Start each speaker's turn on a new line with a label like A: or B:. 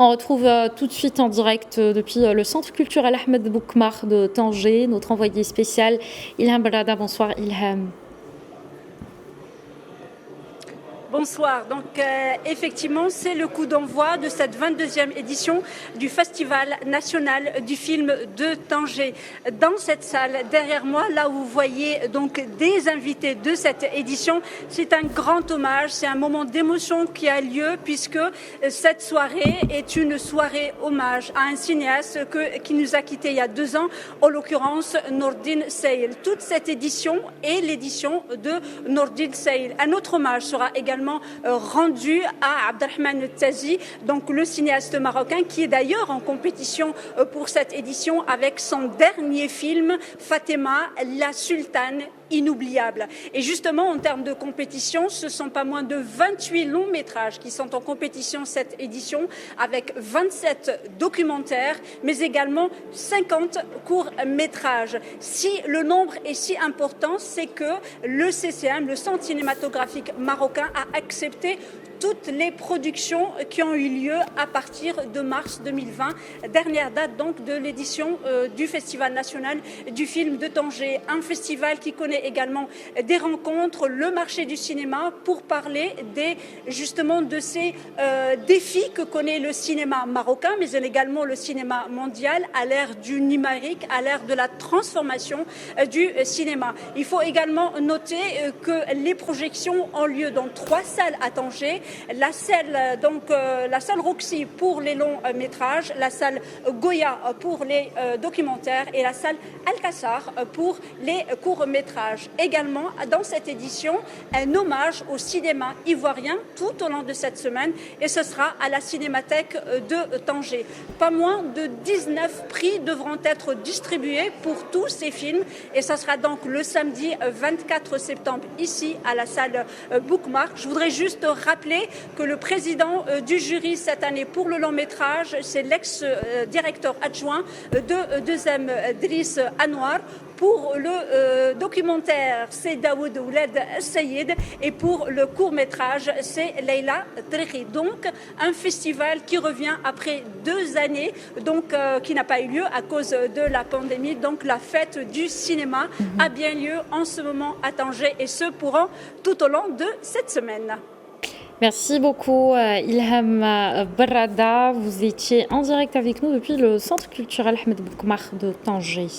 A: On retrouve tout de suite en direct depuis le Centre culturel Ahmed Boukmar de Tanger, notre envoyé spécial Ilham Barada. Bonsoir Ilham.
B: Bonsoir. Donc effectivement, c'est le coup d'envoi de cette 22e édition du Festival national du film de Tanger. Dans cette salle, derrière moi, là où vous voyez donc des invités de cette édition, c'est un grand hommage, c'est un moment d'émotion qui a lieu puisque cette soirée est une soirée hommage à un cinéaste qui nous a quittés il y a 2 ans, en l'occurrence Nordin Seyl. Toute cette édition est l'édition de Nordin Seyl. Un autre hommage sera également rendu à Abdelrahman Tazi, donc le cinéaste marocain qui est d'ailleurs en compétition pour cette édition avec son dernier film Fatima, la sultane inoubliable. Et justement, en termes de compétition, ce ne sont pas moins de 28 longs métrages qui sont en compétition cette édition, avec 27 documentaires, mais également 50 courts métrages. Si le nombre est si important, c'est que le CCM, le Centre cinématographique marocain, a accepté toutes les productions qui ont eu lieu à partir de mars 2020, dernière date donc de l'édition du Festival national du film de Tanger, un festival qui connaît également des rencontres, le marché du cinéma, pour parler justement de ces défis que connaît le cinéma marocain, mais également le cinéma mondial à l'ère du numérique, à l'ère de la transformation du cinéma. Il faut également noter que les projections ont lieu dans 3 salles à Tanger. La salle Roxy pour les longs métrages, la salle Goya pour les documentaires et la salle Alcazar pour les courts métrages. Également, dans cette édition, un hommage au cinéma ivoirien tout au long de cette semaine, et ce sera à la Cinémathèque de Tanger. Pas moins de 19 prix devront être distribués pour tous ces films, et ça sera donc le samedi 24 septembre ici à la salle Boukmar. Je voudrais juste rappeler que le président du jury cette année pour le long métrage, c'est l'ex-directeur adjoint de 2M, Driss Anwar. Pour le documentaire, c'est Daoud Ouled Sayed, et pour le court-métrage, c'est Leila Trikhi. Donc, un festival qui revient après 2 années, donc qui n'a pas eu lieu à cause de la pandémie. Donc, la fête du cinéma a bien lieu en ce moment à Tanger, et ce tout au long de cette semaine.
A: Merci beaucoup Ilham Barada. Vous étiez en direct avec nous depuis le Centre culturel Ahmed Boukmar de Tanger.